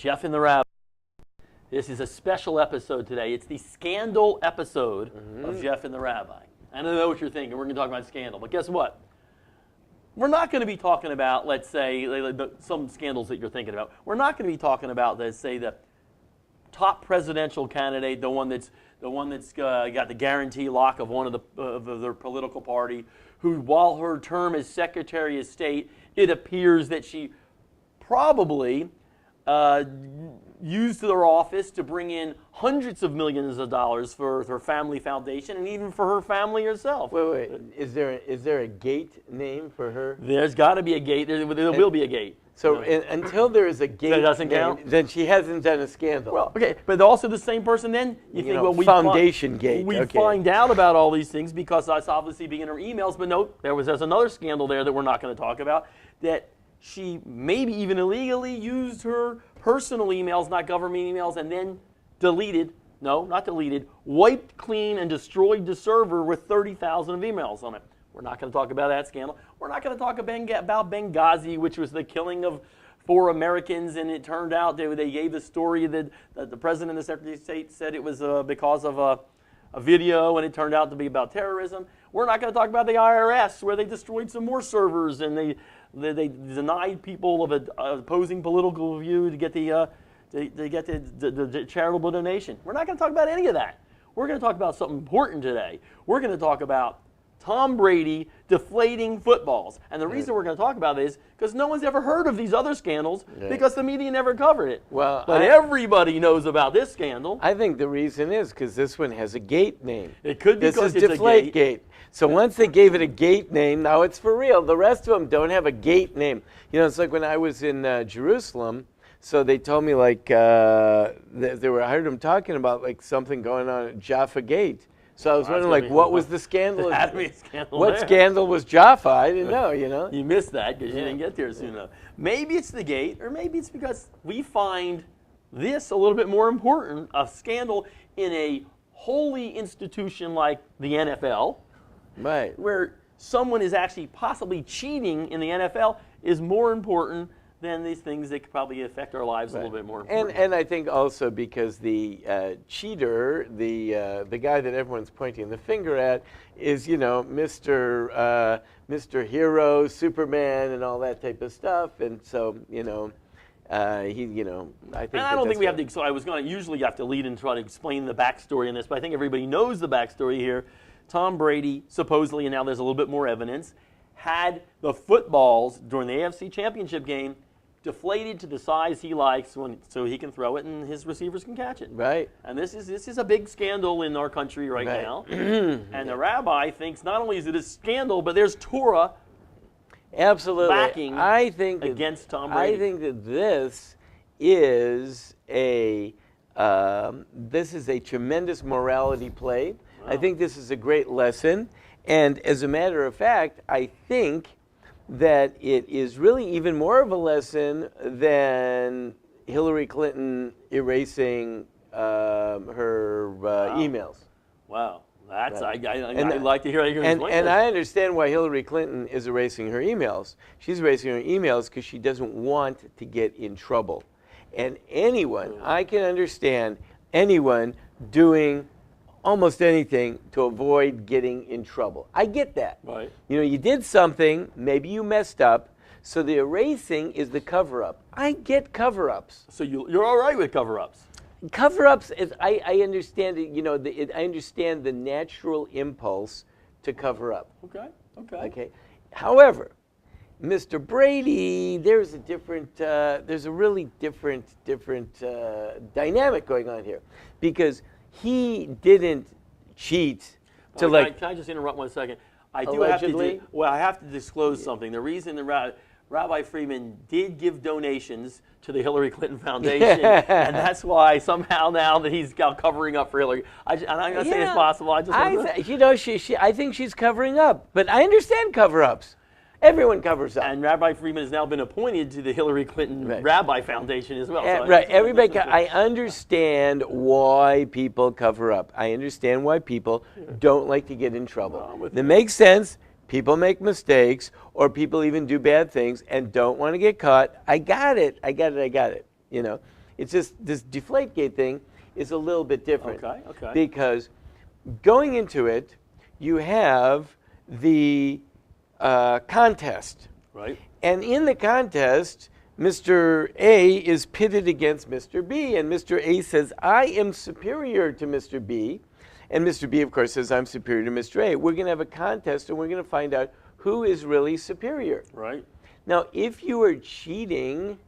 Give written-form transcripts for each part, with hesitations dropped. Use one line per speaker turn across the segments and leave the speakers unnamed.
Jeff and the Rabbi. This is a special episode today. It's the scandal episode of Jeff and the Rabbi. I don't know what you're thinking. We're going to talk about scandal. But guess what? We're not going to be talking about, let's say, some scandals that you're thinking about. We're not going to be talking about, let's say, the top presidential candidate, the one that's got the guarantee lock of one of their political party, who, while her term as Secretary of State, it appears that she probably used their office to bring in hundreds of millions of dollars for her family foundation and even for her family herself.
Wait. Is there a gate name for her?
There's got to be a gate. There will be a gate.
So until there is a gate
that doesn't count?
Then she hasn't done a scandal.
Well, okay, but also the same person then, you think, well,
foundation gate.
We find out about all these things because that's obviously being in her emails, but no, there's another scandal there that we're not going to talk about, that she maybe even illegally used her personal emails, not government emails, and then wiped clean and destroyed the server with 30,000 of emails on it. We're not going to talk about that scandal. We're not going to talk about Benghazi, which was the killing of 4 Americans, and it turned out they gave the story that the President and the Secretary of State said it was because of a video, and it turned out to be about terrorism. We're not going to talk about the IRS, where they destroyed some more servers, and they denied people of an opposing political view to get the charitable donation. We're not going to talk about any of that. We're going to talk about something important today. We're going to talk about Tom Brady deflating footballs. And the reason we're going to talk about this is because no one's ever heard of these other scandals because the media never covered it.
Well,
but everybody knows about this scandal.
I think the reason is because this one has a gate name.
It could be because
it's Deflate Gate. So once they gave it a gate name, now it's for real. The rest of them don't have a gate name. You know, it's like when I was in Jerusalem. So they told me I heard them talking about like something going on at Jaffa Gate. So I was wondering, what was the scandal?
There had to be a scandal
what
there.
Scandal was Jaffa? I didn't know, you know.
You missed that because you didn't get there soon enough. Maybe it's the gate, or maybe it's because we find this a little bit more important, a scandal in a holy institution like the NFL,
right,
where someone is actually possibly cheating in the NFL is more important than these things that could probably affect our lives a little bit more.
And I think also because the cheater, the guy that everyone's pointing the finger at, is Mr. Hero, Superman, and all that type of stuff. And so I think.
And I don't think we have to. So I was going to usually have to lead and try to explain the backstory in this, but I think everybody knows the backstory here. Tom Brady supposedly, and now there's a little bit more evidence, had the footballs during the AFC Championship game deflated to the size he likes, so he can throw it and his receivers can catch it.
Right.
And this is a big scandal in our country right now. And the rabbi thinks not only is it a scandal, but there's Torah backing against Tom Brady.
I think that this is a tremendous morality play. Wow. I think this is a great lesson. And as a matter of fact, I think that it is really even more of a lesson than Hillary Clinton erasing her emails.
Wow. I'd like to hear how you're going to explain
And
that.
I understand why Hillary Clinton is erasing her emails. She's erasing her emails because she doesn't want to get in trouble. And I can understand anyone doing almost anything to avoid getting in trouble. I get that.
Right.
You did something, maybe you messed up, so the erasing is the cover-up. I get cover-ups.
So you're all right with cover-ups?
Cover-ups, I understand it, I understand the natural impulse to cover up.
Okay.
However, Mr. Brady, there's a really different dynamic going on here, because he didn't cheat to
Can I just interrupt 1 second? I have to disclose something. The reason that Rabbi Friedman did give donations to the Hillary Clinton Foundation, and that's why somehow now that he's covering up for Hillary. I'm not saying it's possible.
I think she's covering up, but I understand cover-ups. Everyone covers up.
And Rabbi Friedman has now been appointed to the Hillary Clinton Rabbi Foundation as well.
Everybody. I understand why people cover up. I understand why people don't like to get in trouble. It makes sense. People make mistakes, or people even do bad things and don't want to get caught. I got it. It's just this Deflategate thing is a little bit different.
Okay.
Because going into it, you have the contest.
Right.
And in the contest, Mr. A is pitted against Mr. B, and Mr. A says, I am superior to Mr. B, and Mr. B, of course, says, I'm superior to Mr. A. We're going to have a contest, and we're going to find out who is really superior.
Right.
Now, if you are cheating,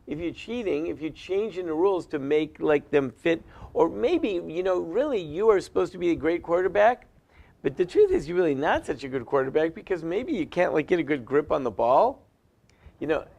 if you're changing the rules to make like them fit, or maybe, really you are supposed to be a great quarterback, but the truth is you're really not such a good quarterback because maybe you can't like get a good grip on the ball.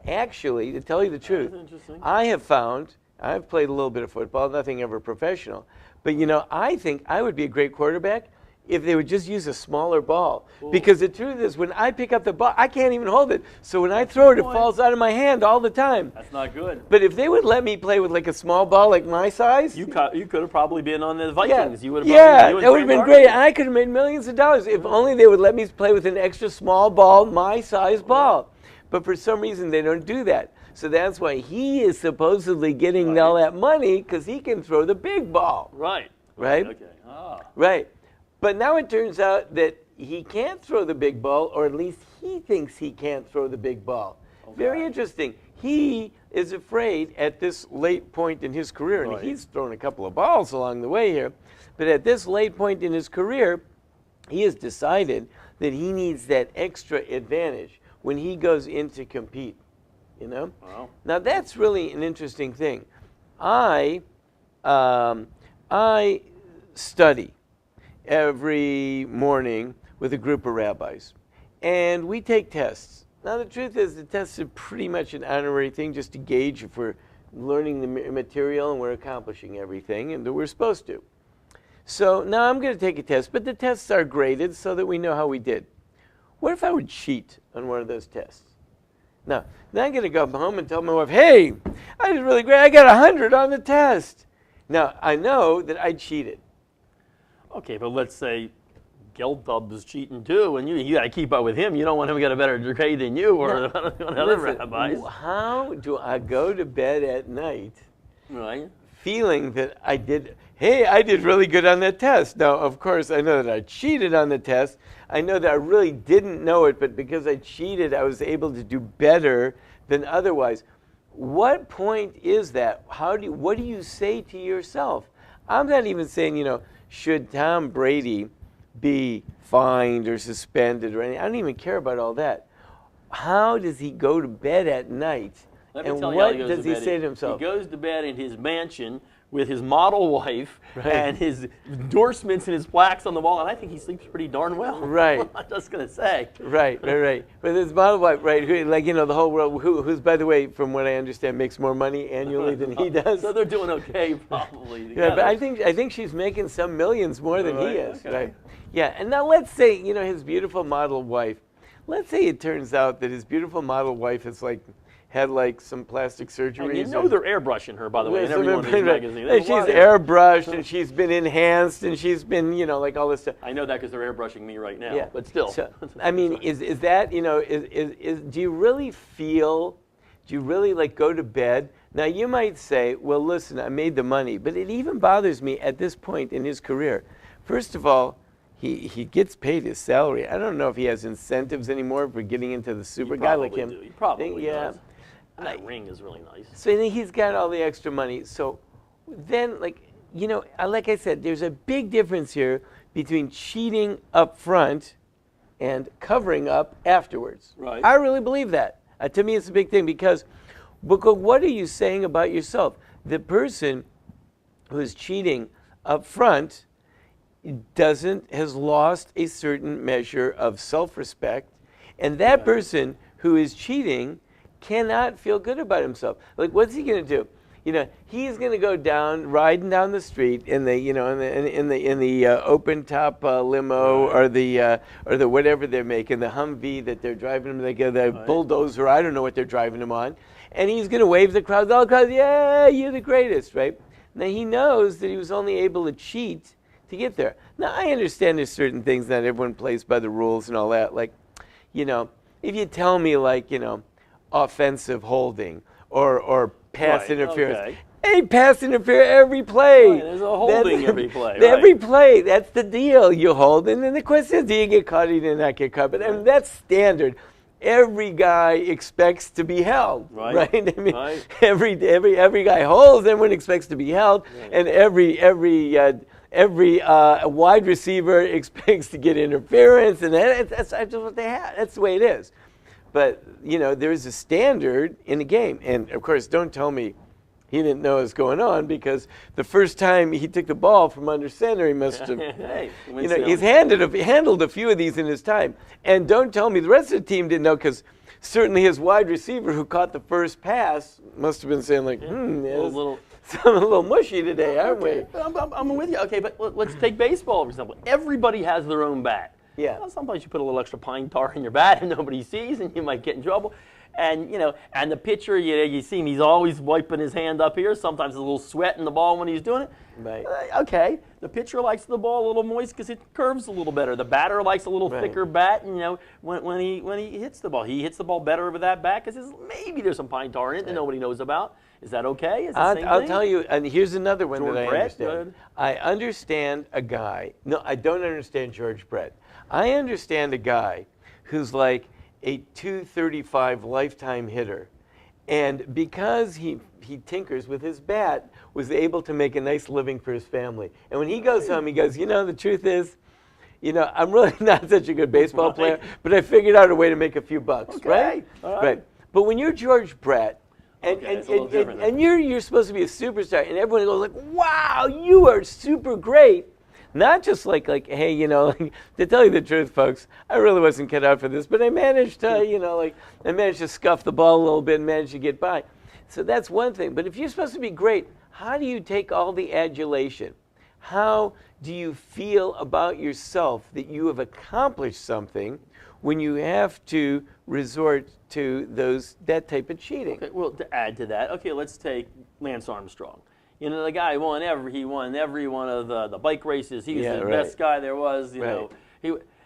Actually, to tell you the truth, I have found, I've played a little bit of football, nothing ever professional, but I think I would be a great quarterback if they would just use a smaller ball. Cool. Because the truth is, when I pick up the ball, I can't even hold it. So when I throw it, it falls out of my hand all the time.
That's not good.
But if they would let me play with like a small ball like my size,
you could have probably been on the Vikings.
Yeah, that would have been great. I could have made millions of dollars if only they would let me play with an extra small ball, my size ball. But for some reason, they don't do that. So that's why he is supposedly getting all that money, because he can throw the big ball.
Right.
Right?
Okay. Ah.
Right. But now it turns out that he can't throw the big ball, or at least he thinks he can't throw the big ball. Okay. Very interesting. He is afraid at this late point in his career, and he's thrown a couple of balls along the way here, but at this late point in his career, he has decided that he needs that extra advantage when he goes in to compete.
Wow.
Now that's really an interesting thing. I study every morning with a group of rabbis, and we take tests. Now the truth is, the tests are pretty much an honorary thing, just to gauge if we're learning the material and we're accomplishing everything, and that we're supposed to. So now I'm going to take a test, but the tests are graded so that we know how we did. What if I would cheat on one of those tests? Now, then I'm going to go home and tell my wife, hey, I did really great. I got 100 on the test. Now, I know that I cheated.
Okay, but let's say Geldub is cheating too, and you got to keep up with him. You don't want him to get a better grade than you or other rabbis.
How do I go to bed at night feeling that I did really good on that test? Now, of course, I know that I cheated on the test. I know that I really didn't know it, but because I cheated, I was able to do better than otherwise. What point is that? What do you say to yourself? I'm not even saying, should Tom Brady be fined or suspended or anything? I don't even care about all that. How does he go to bed at night? And what does he say to himself?
He goes to bed in his mansion with his model wife and his endorsements and his plaques on the wall, and I think he sleeps pretty darn well.
Right.
I'm just going to say.
Right. But his model wife, the whole world, who's, by the way, from what I understand, makes more money annually than he does.
So they're doing okay, probably.
Yeah, but I think she's making some millions more than he is. Okay. Right. Yeah, and now let's say, his beautiful model wife, let's say it turns out that his beautiful model wife is had some plastic surgery.
And they're airbrushing her, by the way, in every one of these magazines.
And she's airbrushed, and she's been enhanced, and she's been, all this stuff.
I know that because they're airbrushing me right now, but still.
So, I mean, is that, do you really go to bed? Now, you might say, well, listen, I made the money, but it even bothers me at this point in his career. First of all, he gets paid his salary. I don't know if he has incentives anymore for getting into the super guy like him.
He probably does. That ring is really nice.
So he's got all the extra money. So then, like I said, there's a big difference here between cheating up front and covering up afterwards.
Right.
I really believe that. To me, it's a big thing because what are you saying about yourself? The person who is cheating up front has lost a certain measure of self-respect, and that person who is cheating cannot feel good about himself. Like, what's he going to do? He's going to go riding down the street in the open top limo or the whatever they're making, the Humvee that they're driving him, the bulldozer. I don't know what they're driving him on, and he's going to wave the crowd. All the crowd, yeah, you're the greatest, right? Now he knows that he was only able to cheat to get there. Now I understand there's certain things that everyone plays by the rules and all that. Like, if you tell me offensive holding or pass interference.
Okay.
Hey, pass interference every play.
Right, there's a holding every play.
Every play, that's the deal. You hold, and then the question is, do you get caught or do you not get caught? But I mean, that's standard. Every guy expects to be held, right? I mean, every guy holds, everyone expects to be held, and every wide receiver expects to get interference, and that's what they have. That's the way it is. But there is a standard in the game, and of course, don't tell me he didn't know what was going on, because the first time he took the ball from under center, he must have, he's handled a few of these in his time. And don't tell me the rest of the team didn't know, because certainly his wide receiver who caught the first pass must have been saying like, a little mushy today, aren't we?
I'm with you. Okay, but let's take baseball, for example. Everybody has their own bat.
Yeah.
Well, sometimes you put a little extra pine tar in your bat and nobody sees, and you might get in trouble. And and the pitcher, you see him, he's always wiping his hand up here. Sometimes there's a little sweat in the ball when he's doing it.
Right.
Okay, the pitcher likes the ball a little moist because it curves a little better. The batter likes a little thicker bat. And, when he hits the ball, he hits the ball better with that bat because maybe there's some pine tar in it that nobody knows about. Is that okay? Is the same
I'll
thing?
tell you, and here's another one that I
Brett,
understand. I understand a guy. No, I don't understand George Brett. I understand a guy who's like a 235 lifetime hitter, and because he tinkers with his bat, was able to make a nice living for his family. And when he goes home, he goes, the truth is, I'm really not such a good baseball player, but I figured out a way to make a few bucks, right?
All right.
But when you're George Brett, and you're supposed to be a superstar, and everyone goes like, wow, you are super great. Not just like hey, to tell you the truth, folks, I really wasn't cut out for this, but I managed to, I managed to scuff the ball a little bit and managed to get by. So that's one thing. But if you're supposed to be great, how do you take all the adulation? How do you feel about yourself that you have accomplished something when you have to resort to that type of cheating?
Okay, well, to add to that, let's take Lance Armstrong. The guy he won every one of the bike races. He was the best guy there was.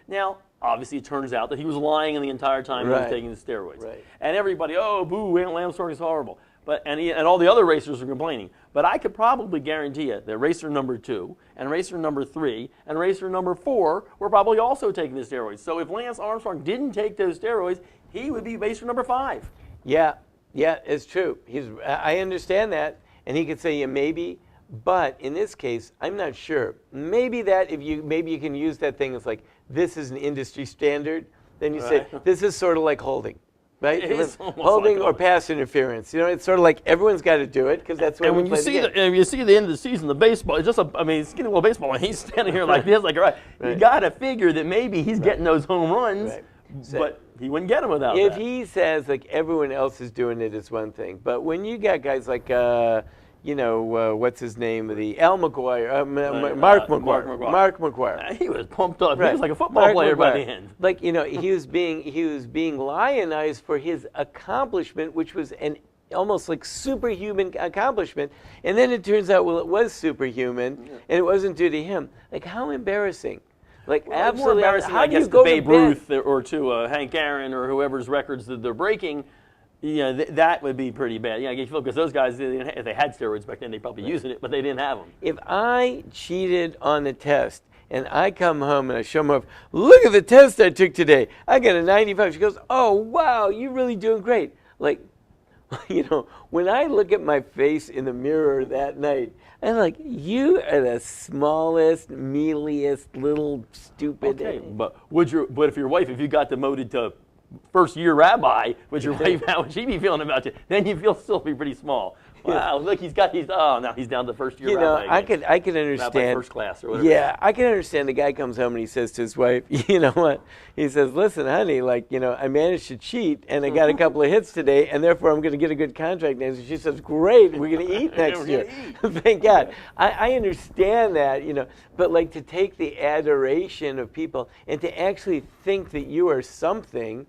Now, obviously, it turns out that he was lying the entire time he was taking the steroids.
Right.
And everybody, boo, Lance Armstrong is horrible. But and all the other racers were complaining. But I could probably guarantee you that racer number 2 and racer number 3 and racer number 4 were probably also taking the steroids. So if Lance Armstrong didn't take those steroids, he would be racer number 5.
Yeah, it's true. I understand that. And he could say, maybe, but in this case, I'm not sure. Maybe you can use that thing as like, this is an industry standard. Then you say, this is sort of like holding, right?
It is
holding
like
or pass interference. It's sort of like everyone's got to do it because that's what
and when you see the end of the season, the baseball, it's just skinny little baseball, and he's standing here like this, you got to figure that maybe he's getting those home runs, but he wouldn't get them without that.
If he says like everyone else is doing it, it's one thing. But when you got guys like, what's his name? Mark McGwire. Mark McGwire.
He was pumped up. He was like a football player by the end.
Like he was being lionized for his accomplishment, which was an almost like superhuman accomplishment. And then it turns out, it was superhuman, and it wasn't due to him. Like, how embarrassing. Like, absolutely.
More embarrassing,
how do you
to
go
Babe
to bed?
Ruth or to Hank Aaron or whoever's records that they're breaking. That would be pretty bad. Because those guys, if they had steroids back then, they probably using it, but they didn't have them.
If I cheated on the test and I come home and I show my wife, look at the test I took today. I got a 95. She goes, oh, wow, you're really doing great. Like, when I look at my face in the mirror that night, I'm like, you are the smallest, mealiest, little stupid.
Okay, but if you got demoted to first-year rabbi, would your wife, how would she be feeling about you? Then you still be pretty small. Wow, look, now he's down to first-year rabbi.
I can understand.
Rabbi first class or whatever.
Yeah, I can understand. The guy comes home and he says to his wife, you know what? He says, listen, honey, I managed to cheat and I got a couple of hits today, and therefore I'm going to get a good contract next year. She says, great, we're going to eat next year. Thank God. I understand that, but to take the adoration of people and to actually think that you are something.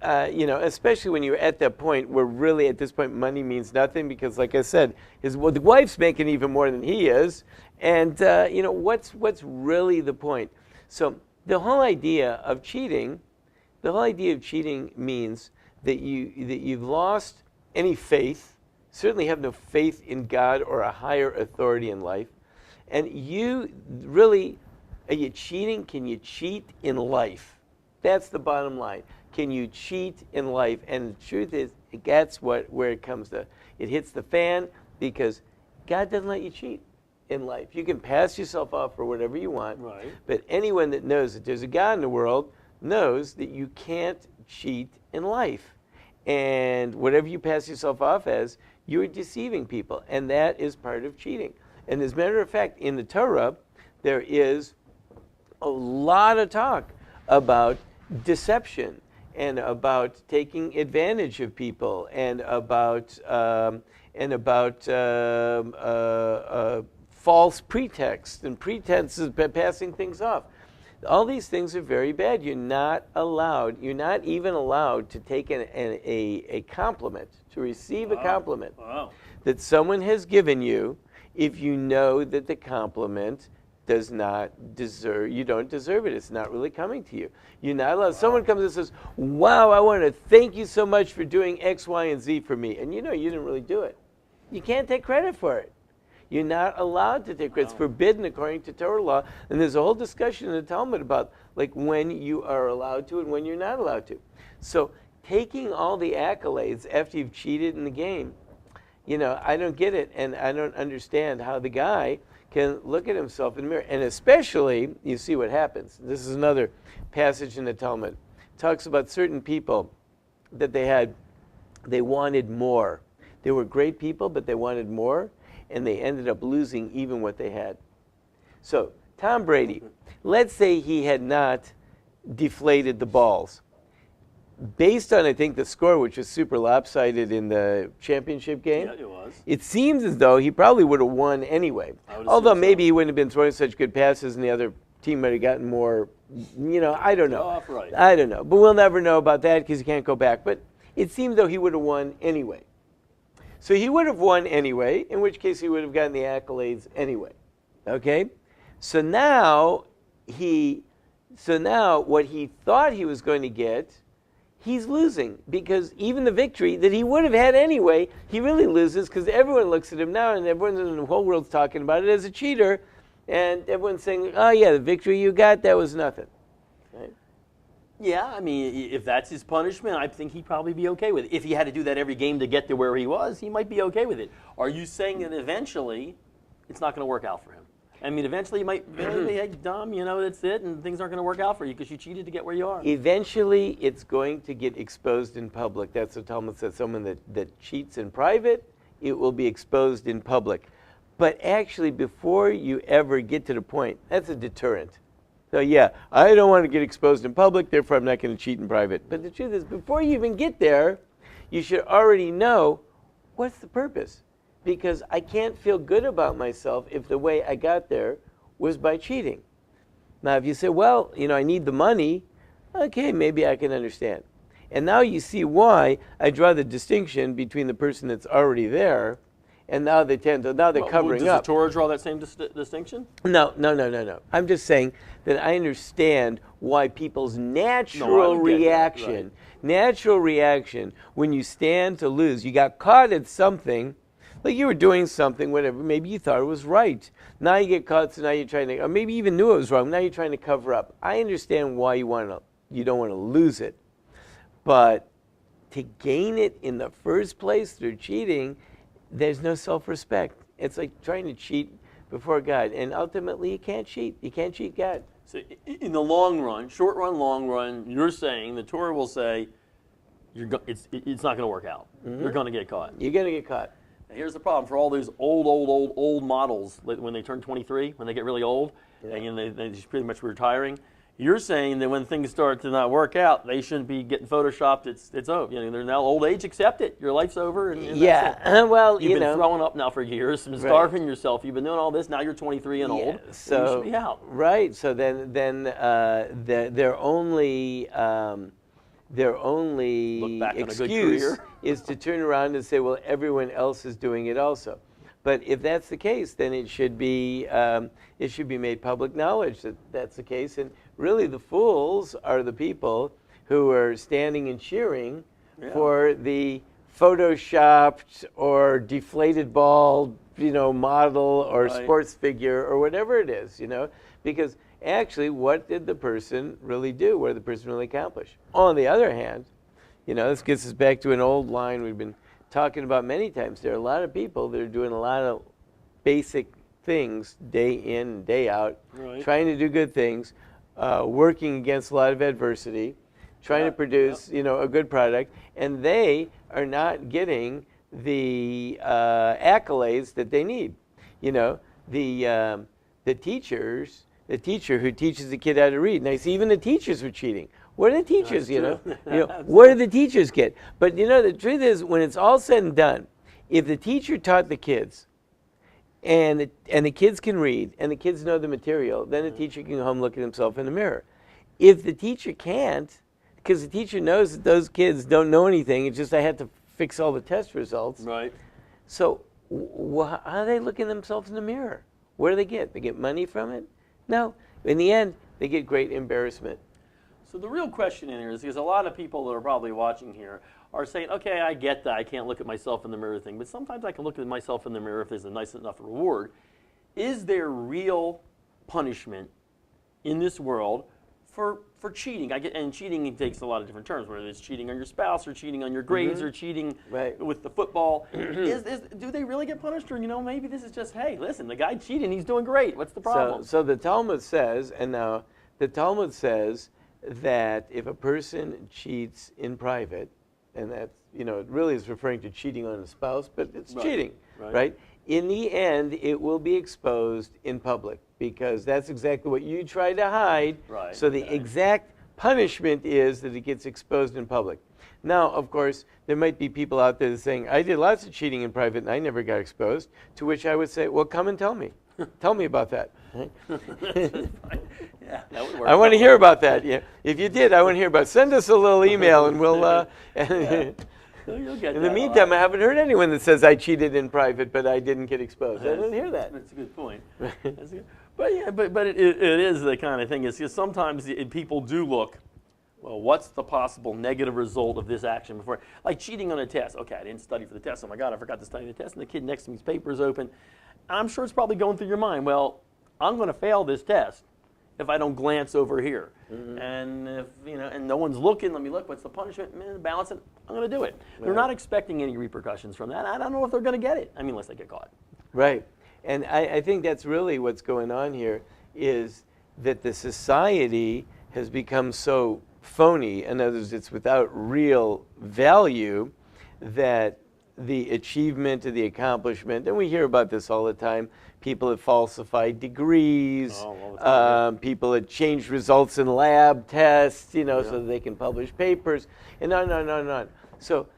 Especially when you're at that point where really at this point money means nothing because, like I said, the wife's making even more than he is, and what's really the point? So the whole idea of cheating means that you've lost any faith certainly have no faith in God or a higher authority in life. And you really, are you cheating? Can you cheat in life? That's the bottom line. Can you cheat in life? And the truth is, that's where it comes to. It hits the fan because God doesn't let you cheat in life. You can pass yourself off for whatever you want.
Right.
But anyone that knows that there's a God in the world knows that you can't cheat in life. And whatever you pass yourself off as, you're deceiving people. And that is part of cheating. And as a matter of fact, in the Torah, there is a lot of talk about deception and about taking advantage of people and about false pretext and pretenses, passing things off. All these things are very bad. You're not even allowed to take a compliment, to receive a compliment that someone has given you if you know that the compliment does not deserve, you don't deserve it. It's not really coming to you. You're not allowed. Someone comes and says, wow, I want to thank you so much for doing X, Y, and Z for me. And you know you didn't really do it. You can't take credit for it. You're not allowed to take credit. It's forbidden according to Torah law. And there's a whole discussion in the Talmud about like when you are allowed to and when you're not allowed to. So taking all the accolades after you've cheated in the game, you know, I don't get it. And I don't understand how the guy can look at himself in the mirror. And especially, you see what happens. This is another passage in the Talmud. It talks about certain people that they wanted more. They were great people, but they wanted more. And they ended up losing even what they had. So, Tom Brady, let's say he had not deflated the balls. Based on, I think, the score, which was super lopsided in the championship game,
Yeah, it was.
It seems as though he probably would have won anyway. Although maybe he wouldn't have been throwing such good passes and the other team might have gotten more, you know, I don't know.
Right.
I don't know. But we'll never know about that because he can't go back. But it seems though he would have won anyway. So he would have won anyway, in which case he would have gotten the accolades anyway. Okay? So now what he thought he was going to get, he's losing, because even the victory that he would have had anyway, he really loses because everyone looks at him now and everyone in the whole world's talking about it as a cheater, and everyone's saying, oh yeah, the victory you got, that was nothing. Right?
Yeah, I mean, if that's his punishment, I think he'd probably be okay with it. If he had to do that every game to get to where he was, he might be okay with it. Are you saying that eventually it's not going to work out for him? I mean, eventually you might be hey, dumb, you know, that's it, and things aren't going to work out for you because you cheated to get where you are.
Eventually, it's going to get exposed in public. That's what Talmud says. Someone that cheats in private, it will be exposed in public. But actually, before you ever get to the point, that's a deterrent. So yeah, I don't want to get exposed in public, therefore I'm not going to cheat in private. But the truth is, before you even get there, you should already know what's the purpose. Because I can't feel good about myself if the way I got there was by cheating. Now, if you say, well, you know, I need the money, okay, maybe I can understand. And now you see why I draw the distinction between the person that's already there and now they're covering up.
Does the Torah draw that same distinction?
No. I'm just saying that I understand why people's natural reaction when you stand to lose, you got caught at something, like you were doing something, whatever, maybe you thought it was right. Now you get caught, so now you're trying to, or maybe you even knew it was wrong, now you're trying to cover up. I understand why you don't want to lose it. But to gain it in the first place through cheating, there's no self-respect. It's like trying to cheat before God. And ultimately, you can't cheat. You can't cheat God.
So in the long run, short run, long run, you're saying, the Torah will say, it's not going to work out. Mm-hmm. You're going to get caught.
You're going to get caught.
Now, here's the problem for all those old models, when they turn 23, when they get really old, and they're just pretty much retiring. You're saying that when things start to not work out, they shouldn't be getting photoshopped. It's over. You know, they're now old age. Accept it. Your life's over. And
yeah.
That's it.
Well,
you've been throwing up now for years, and starving yourself. You've been doing all this. Now you're 23 and old. So you should be out.
Right. So then their only excuse is to turn around and say, well, everyone else is doing it also. But if that's the case, then it should be made public knowledge that that's the case. And really, the fools are the people who are standing and cheering for the photoshopped or deflated ball, model or sports figure or whatever it is, because actually, what did the person really do? What did the person really accomplish? On the other hand, this gets us back to an old line we've been talking about many times. There are a lot of people that are doing a lot of basic things day in and day out, trying to do good things, working against a lot of adversity, trying to produce, a good product, and they are not getting the accolades that they need. The teacher who teaches the kid how to read. Now, see, even the teachers were cheating. What are the teachers, what do the teachers get? But, the truth is, when it's all said and done, if the teacher taught the kids, and the kids can read, and the kids know the material, then the teacher can go home, look at himself in the mirror. If the teacher can't, because the teacher knows that those kids don't know anything, it's just I had to fix all the test results.
Right. So
how are they looking at themselves in the mirror? What do they get? They get money from it? No. In the end, they get great embarrassment.
So the real question in here is, because a lot of people that are probably watching here are saying, okay, I get that, I can't look at myself in the mirror thing, but sometimes I can look at myself in the mirror if there's a nice enough reward. Is there real punishment in this world for cheating? And cheating takes a lot of different terms, whether it's cheating on your spouse or cheating on your grades or cheating with the football. Do they really get punished? Or, maybe this is just, hey, listen, the guy cheating, he's doing great. What's the problem?
So the Talmud says, that if a person cheats in private, and that's, it really is referring to cheating on a spouse, but it's cheating, right? In the end, it will be exposed in public, because that's exactly what you try to hide. So the exact punishment is that it gets exposed in public. Now, of course, there might be people out there saying, I did lots of cheating in private and I never got exposed, to which I would say, well, come and tell me. Tell me about that.
Yeah, that would work.
I want to hear about that. Yeah. If you did, I want to hear about it. Send us a little email and we'll...
You'll get
in the meantime, I haven't heard anyone that says I cheated in private, but I didn't get exposed. I didn't hear that.
That's a good point. But it is the kind of thing. Is sometimes people do look, well, what's the possible negative result of this action before? Like cheating on a test. Okay, I didn't study for the test. Oh my God, I forgot to study the test. And the kid next to me's paper's open. I'm sure it's probably going through your mind, well, I'm going to fail this test if I don't glance over here. And if, and no one's looking, let me look, what's the punishment? Balance it, I'm going to do it. They're not expecting any repercussions from that. I don't know if they're going to get it. I mean, unless they get caught.
Right. And I think that's really what's going on here, is that the society has become so phony, in other words, it's without real value, that the achievement or the accomplishment, and we hear about this all the time, people have falsified degrees, people have changed results in lab tests, so that they can publish papers, and on. So,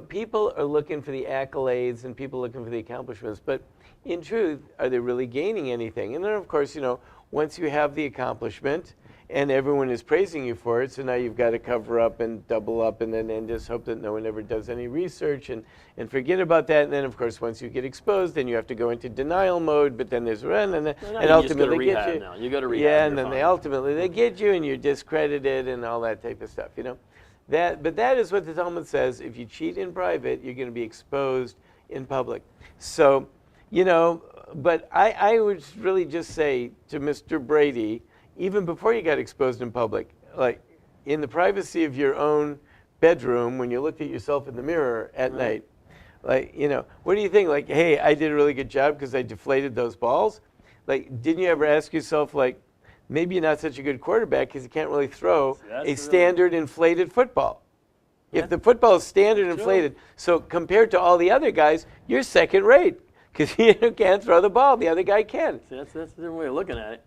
people are looking for the accolades and people are looking for the accomplishments, but in truth, are they really gaining anything? And then, of course, once you have the accomplishment, and everyone is praising you for it, so now you've got to cover up and double up and just hope that no one ever does any research and forget about that. And then, of course, once you get exposed, then you have to go into denial mode, but then there's and ultimately they get you.
Now. You go to rehab.
Yeah, and then they get you and you're discredited and all that type of stuff, But that is what the Talmud says. If you cheat in private, you're going to be exposed in public. So, but I would really just say to Mr. Brady, even before you got exposed in public, like in the privacy of your own bedroom, when you looked at yourself in the mirror at night, like, what do you think? Like, hey, I did a really good job because I deflated those balls. Like, didn't you ever ask yourself, like, maybe you're not such a good quarterback because you can't really throw a standard inflated football. If the football is standard inflated, so compared to all the other guys, you're second rate because you can't throw the ball. The other guy can.
See, that's a different way of looking at it.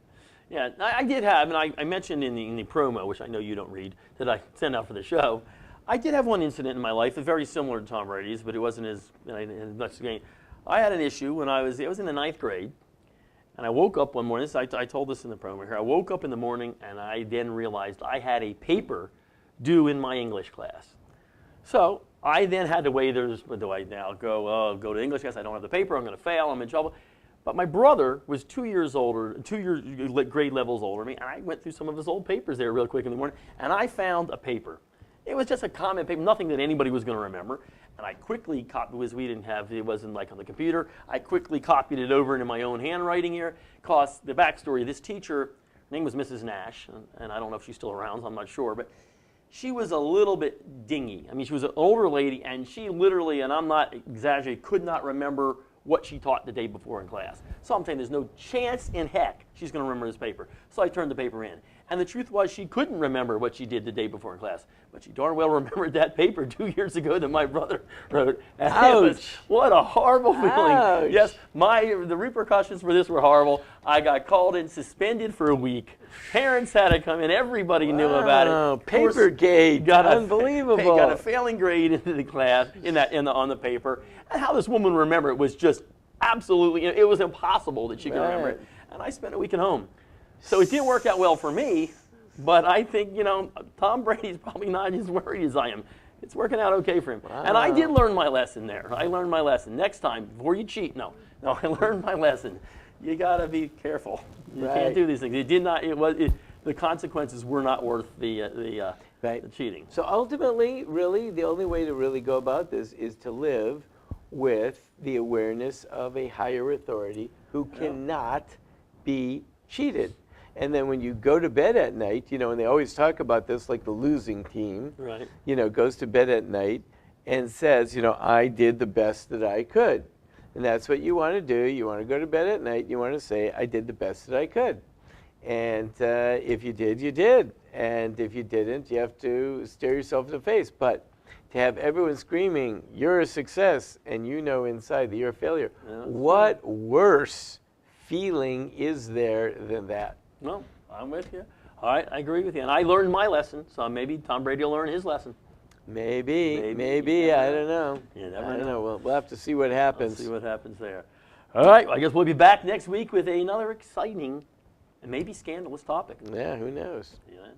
Yeah, I did have, and I mentioned in the promo, which I know you don't read, that I sent out for the show, I did have one incident in my life, very similar to Tom Brady's, but it wasn't as much gain. I had an issue when I was in the 9th grade, and I woke up one morning, I told this in the promo here, I woke up in the morning and I then realized I had a paper due in my English class. So I then had to weigh, do I now go to English class, I don't have the paper, I'm going to fail, I'm in trouble. But my brother was 2 years older, 2 grade levels older than me, and I went through some of his old papers there real quick in the morning, and I found a paper. It was just a comment paper, nothing that anybody was going to remember. And I quickly copied, because it wasn't like on the computer, I quickly copied it over into my own handwriting here, because the backstory, this teacher, her name was Mrs. Nash, and I don't know if she's still around, I'm not sure, but she was a little bit dingy. I mean, she was an older lady, and she literally, and I'm not exaggerating, could not remember what she taught the day before in class. So I'm saying there's no chance in heck she's going to remember this paper. So I turned the paper in. And the truth was she couldn't remember what she did the day before in class. But she darn well remembered that paper 2 years ago that my brother wrote. And what a horrible feeling.
Ouch.
Yes, the repercussions for this were horrible. I got called in, suspended for a week. Parents had to come in. Everybody knew about it.
Papergate. Unbelievable.
Got a failing grade into the class on the paper. And how this woman remembered it was just absolutely, it was impossible that she could remember it. And I spent a week at home. So it didn't work out well for me, but I think, Tom Brady's probably not as worried as I am. It's working out okay for him. Wow. And I did learn my lesson there. I learned my lesson. Next time, before you cheat, no, I learned my lesson. You got to be careful. You can't do these things. The consequences were not worth the cheating.
So ultimately, really, the only way to really go about this is to live with the awareness of a higher authority who cannot be cheated. And then when you go to bed at night, and they always talk about this, like the losing team, goes to bed at night and says, I did the best that I could. And that's what you want to do. You want to go to bed at night, you want to say, I did the best that I could. And if you did, you did. And if you didn't, you have to stare yourself in the face. But to have everyone screaming, you're a success, and inside that you're a failure, what worse feeling is there than that?
No, I'm with you. All right, I agree with you. And I learned my lesson, so maybe Tom Brady will learn his lesson.
Maybe. I don't know.
You never know.
We'll have to see what happens.
We'll see what happens there. All right, well, I guess we'll be back next week with another exciting and maybe scandalous topic.
Yeah, who knows?
Yeah.